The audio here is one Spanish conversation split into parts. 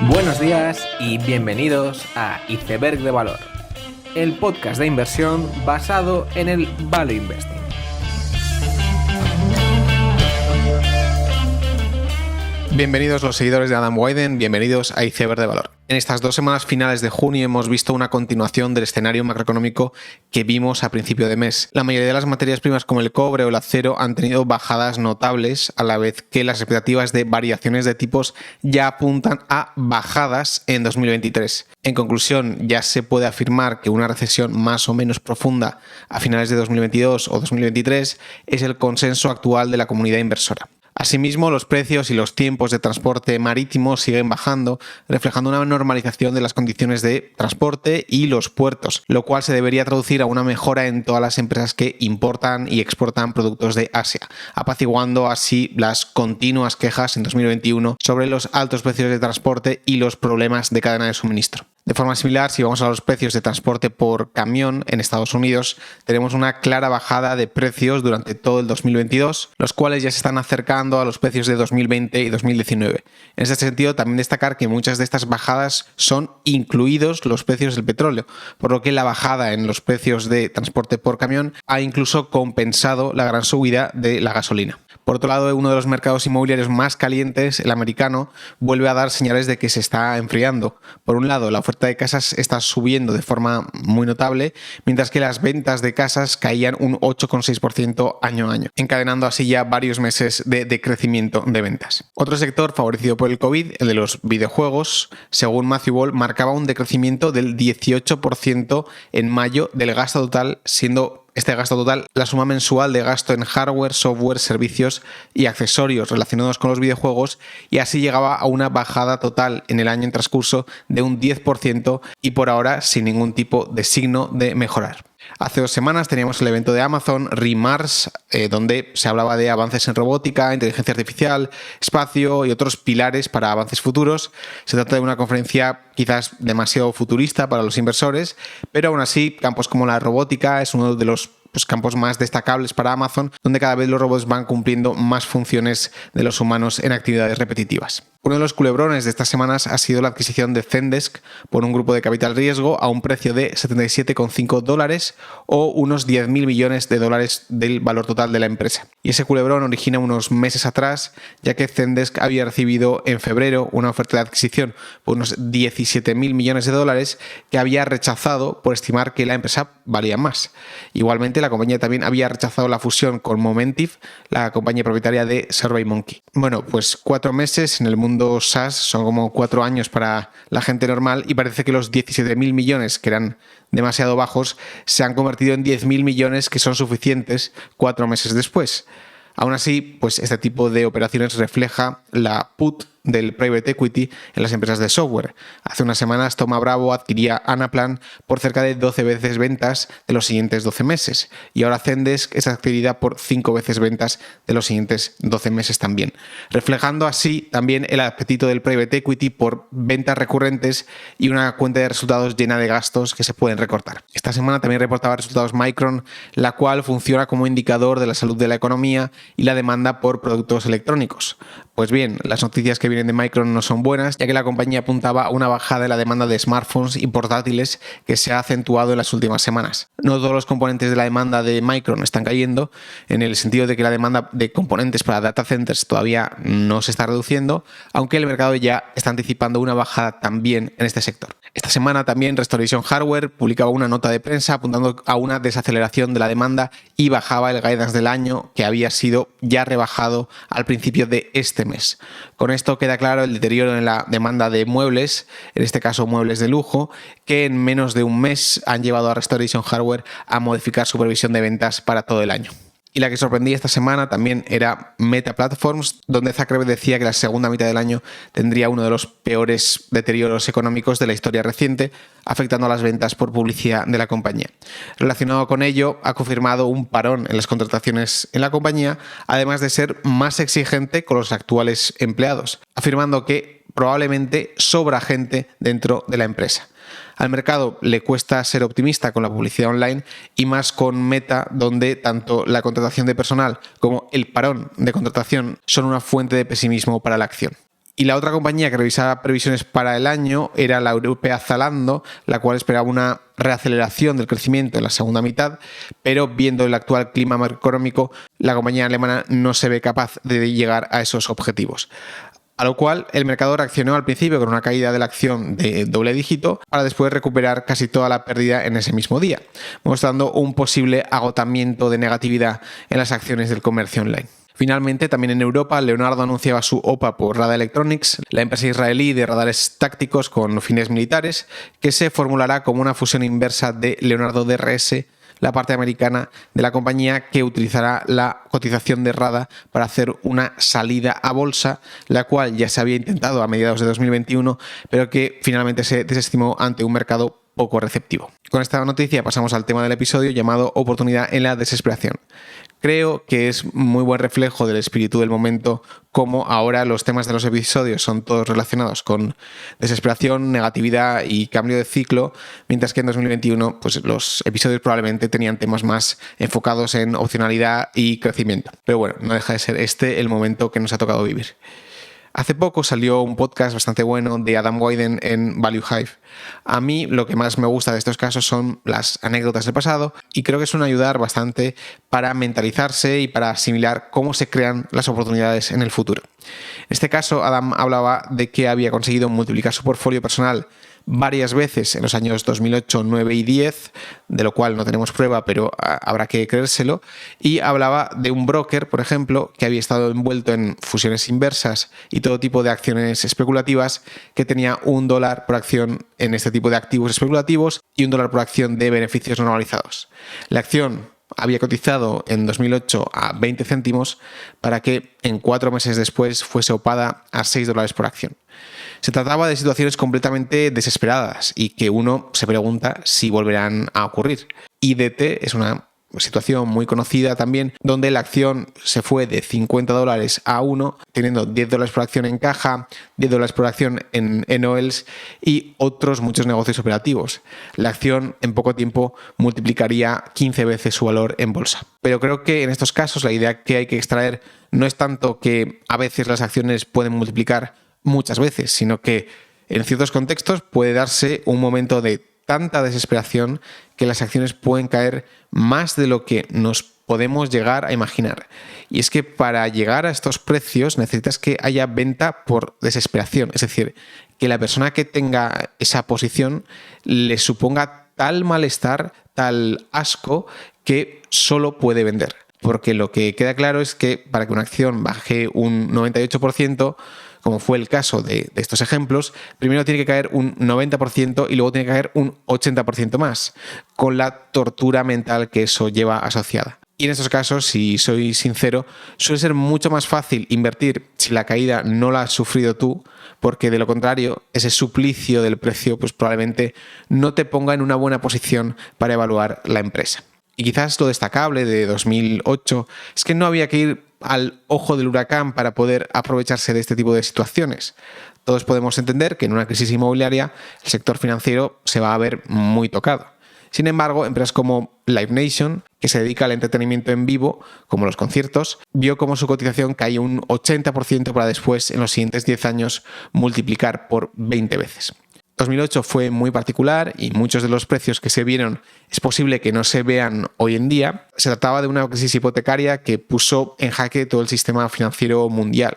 Buenos días y bienvenidos a Iceberg de Valor, el podcast de inversión basado en el Value Investing. Bienvenidos los seguidores de Adam Wyden, bienvenidos a Iceberg de Valor. En estas 2 semanas finales de junio hemos visto una continuación del escenario macroeconómico que vimos a principio de mes. La mayoría de las materias primas como el cobre o el acero han tenido bajadas notables, a la vez que las expectativas de variaciones de tipos ya apuntan a bajadas en 2023. En conclusión, ya se puede afirmar que una recesión más o menos profunda a finales de 2022 o 2023 es el consenso actual de la comunidad inversora. Asimismo, los precios y los tiempos de transporte marítimo siguen bajando, reflejando una normalización de las condiciones de transporte y los puertos, lo cual se debería traducir a una mejora en todas las empresas que importan y exportan productos de Asia, apaciguando así las continuas quejas en 2021 sobre los altos precios de transporte y los problemas de cadena de suministro. De forma similar, si vamos a los precios de transporte por camión en Estados Unidos, tenemos una clara bajada de precios durante todo el 2022, los cuales ya se están acercando a los precios de 2020 y 2019. En este sentido, también destacar que muchas de estas bajadas son incluidos los precios del petróleo, por lo que la bajada en los precios de transporte por camión ha incluso compensado la gran subida de la gasolina. Por otro lado, uno de los mercados inmobiliarios más calientes, el americano, vuelve a dar señales de que se está enfriando. Por un lado, la oferta de casas está subiendo de forma muy notable, mientras que las ventas de casas caían un 8,6% año a año, encadenando así ya varios meses de decrecimiento de ventas. Otro sector favorecido por el COVID, el de los videojuegos, según Matthew Ball, marcaba un decrecimiento del 18% en mayo del gasto total, siendo este gasto total la suma mensual de gasto en hardware, software, servicios y accesorios relacionados con los videojuegos, y así llegaba a una bajada total en el año en transcurso de un 10% y por ahora sin ningún tipo de signo de mejorar. Hace 2 semanas teníamos el evento de Amazon, Remars, donde se hablaba de avances en robótica, inteligencia artificial, espacio y otros pilares para avances futuros. Se trata de una conferencia quizás demasiado futurista para los inversores, pero aún así campos como la robótica es uno de los campos más destacables para Amazon, donde cada vez los robots van cumpliendo más funciones de los humanos en actividades repetitivas. Uno de los culebrones de estas semanas ha sido la adquisición de Zendesk por un grupo de capital riesgo a un precio de $77,5 o unos $10.000 millones del valor total de la empresa. Y ese culebrón origina unos meses atrás, ya que Zendesk había recibido en febrero una oferta de adquisición por unos $17.000 millones que había rechazado por estimar que la empresa valía más. Igualmente, la compañía también había rechazado la fusión con Momentive, la compañía propietaria de SurveyMonkey. Bueno, pues 4 meses en el mundo SaaS son como 4 años para la gente normal, y parece que los $17.000 millones, que eran demasiado bajos, se han convertido en $10.000 millones, que son suficientes 4 meses después. Aún así, pues este tipo de operaciones refleja la put del private equity en las empresas de software. Hace unas semanas Thoma Bravo adquiría Anaplan por cerca de 12 veces ventas de los siguientes 12 meses, y ahora Zendesk es adquirida por 5 veces ventas de los siguientes 12 meses también, reflejando así también el apetito del private equity por ventas recurrentes y una cuenta de resultados llena de gastos que se pueden recortar. Esta semana también reportaba resultados Micron, la cual funciona como indicador de la salud de la economía y la demanda por productos electrónicos. Pues bien, las noticias que vienen de Micron no son buenas, ya que la compañía apuntaba a una bajada de la demanda de smartphones y portátiles que se ha acentuado en las últimas semanas. No todos los componentes de la demanda de Micron están cayendo, en el sentido de que la demanda de componentes para data centers todavía no se está reduciendo, aunque el mercado ya está anticipando una bajada también en este sector. Esta semana también Restoration Hardware publicaba una nota de prensa apuntando a una desaceleración de la demanda y bajaba el guidance del año, que había sido ya rebajado al principio de este mes. Con esto queda claro el deterioro en la demanda de muebles, en este caso muebles de lujo, que en menos de un mes han llevado a Restoration Hardware a modificar su previsión de ventas para todo el año. Y la que sorprendía esta semana también era Meta Platforms, donde Zuckerberg decía que la segunda mitad del año tendría uno de los peores deterioros económicos de la historia reciente, afectando a las ventas por publicidad de la compañía. Relacionado con ello, ha confirmado un parón en las contrataciones en la compañía, además de ser más exigente con los actuales empleados, afirmando que probablemente sobra gente dentro de la empresa. Al mercado le cuesta ser optimista con la publicidad online, y más con Meta, donde tanto la contratación de personal como el parón de contratación son una fuente de pesimismo para la acción. Y la otra compañía que revisaba previsiones para el año era la europea Zalando, la cual esperaba una reaceleración del crecimiento en la segunda mitad, pero viendo el actual clima macroeconómico, la compañía alemana no se ve capaz de llegar a esos objetivos. A lo cual el mercado reaccionó al principio con una caída de la acción de doble dígito para después recuperar casi toda la pérdida en ese mismo día, mostrando un posible agotamiento de negatividad en las acciones del comercio online. Finalmente, también en Europa, Leonardo anunciaba su OPA por Rada Electronics, la empresa israelí de radares tácticos con fines militares, que se formulará como una fusión inversa de Leonardo DRS, la parte americana de la compañía, que utilizará la cotización de Rada para hacer una salida a bolsa, la cual ya se había intentado a mediados de 2021, pero que finalmente se desestimó ante un mercado poco receptivo. Con esta noticia pasamos al tema del episodio llamado Oportunidad en la desesperación. Creo que es muy buen reflejo del espíritu del momento, como ahora los temas de los episodios son todos relacionados con desesperación, negatividad y cambio de ciclo, mientras que en 2021 pues, los episodios probablemente tenían temas más enfocados en opcionalidad y crecimiento. Pero bueno, no deja de ser este el momento que nos ha tocado vivir. Hace poco salió un podcast bastante bueno de Adam Wyden en Value Hive. A mí lo que más me gusta de estos casos son las anécdotas del pasado y creo que suelen ayudar bastante para mentalizarse y para asimilar cómo se crean las oportunidades en el futuro. En este caso, Adam hablaba de que había conseguido multiplicar su portfolio personal varias veces en los años 2008, 9 y 10, de lo cual no tenemos prueba, pero habrá que creérselo, y hablaba de un broker, por ejemplo, que había estado envuelto en fusiones inversas y todo tipo de acciones especulativas, que tenía $1 por acción en este tipo de activos especulativos y $1 por acción de beneficios normalizados. La acción había cotizado en 2008 a 20 céntimos para que en 4 meses después fuese opada a $6 por acción. Se trataba de situaciones completamente desesperadas y que uno se pregunta si volverán a ocurrir. IDT es una situación muy conocida también, donde la acción se fue de $50 a 1, teniendo $10 por acción en caja, $10 por acción en NOLs y otros muchos negocios operativos. La acción en poco tiempo multiplicaría 15 veces su valor en bolsa. Pero creo que en estos casos la idea que hay que extraer no es tanto que a veces las acciones pueden multiplicar muchas veces, sino que en ciertos contextos puede darse un momento de tanta desesperación que las acciones pueden caer más de lo que nos podemos llegar a imaginar. Y es que para llegar a estos precios necesitas que haya venta por desesperación, es decir, que la persona que tenga esa posición le suponga tal malestar, tal asco, que solo puede vender. Porque lo que queda claro es que para que una acción baje un 98%, como fue el caso de estos ejemplos, primero tiene que caer un 90% y luego tiene que caer un 80% más, con la tortura mental que eso lleva asociada. Y en estos casos, si soy sincero, suele ser mucho más fácil invertir si la caída no la has sufrido tú, porque de lo contrario, ese suplicio del precio pues probablemente no te ponga en una buena posición para evaluar la empresa. Y quizás lo destacable de 2008 es que no había que ir al ojo del huracán para poder aprovecharse de este tipo de situaciones. Todos podemos entender que en una crisis inmobiliaria el sector financiero se va a ver muy tocado. Sin embargo, empresas como Live Nation, que se dedica al entretenimiento en vivo, como los conciertos, vio como su cotización caía un 80% para después, en los siguientes 10 años, multiplicar por 20 veces. 2008 fue muy particular y muchos de los precios que se vieron es posible que no se vean hoy en día. Se trataba de una crisis hipotecaria que puso en jaque todo el sistema financiero mundial.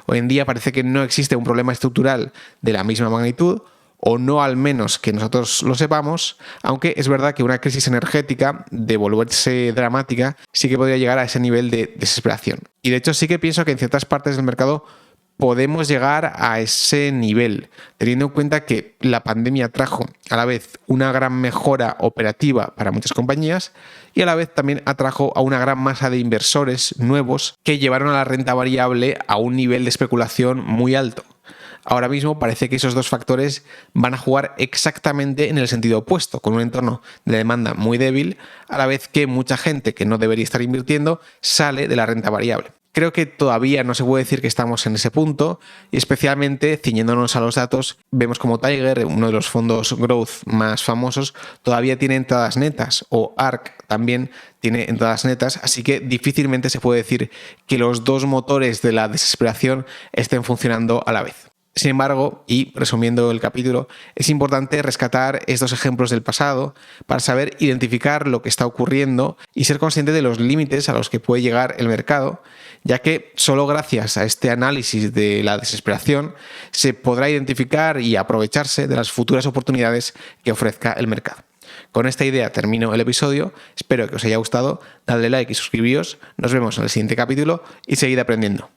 Hoy en día parece que no existe un problema estructural de la misma magnitud, o no al menos que nosotros lo sepamos, aunque es verdad que una crisis energética, de volverse dramática, sí que podría llegar a ese nivel de desesperación. Y de hecho sí que pienso que en ciertas partes del mercado podemos llegar a ese nivel, teniendo en cuenta que la pandemia trajo a la vez una gran mejora operativa para muchas compañías y a la vez también atrajo a una gran masa de inversores nuevos que llevaron a la renta variable a un nivel de especulación muy alto. Ahora mismo parece que esos dos factores van a jugar exactamente en el sentido opuesto, con un entorno de demanda muy débil, a la vez que mucha gente que no debería estar invirtiendo sale de la renta variable. Creo que todavía no se puede decir que estamos en ese punto, y especialmente ciñéndonos a los datos, vemos como Tiger, uno de los fondos growth más famosos, todavía tiene entradas netas, o ARK también tiene entradas netas, así que difícilmente se puede decir que los dos motores de la desesperación estén funcionando a la vez. Sin embargo, y resumiendo el capítulo, es importante rescatar estos ejemplos del pasado para saber identificar lo que está ocurriendo y ser consciente de los límites a los que puede llegar el mercado, ya que solo gracias a este análisis de la desesperación se podrá identificar y aprovecharse de las futuras oportunidades que ofrezca el mercado. Con esta idea termino el episodio, espero que os haya gustado, dadle like y suscribíos, nos vemos en el siguiente capítulo y seguid aprendiendo.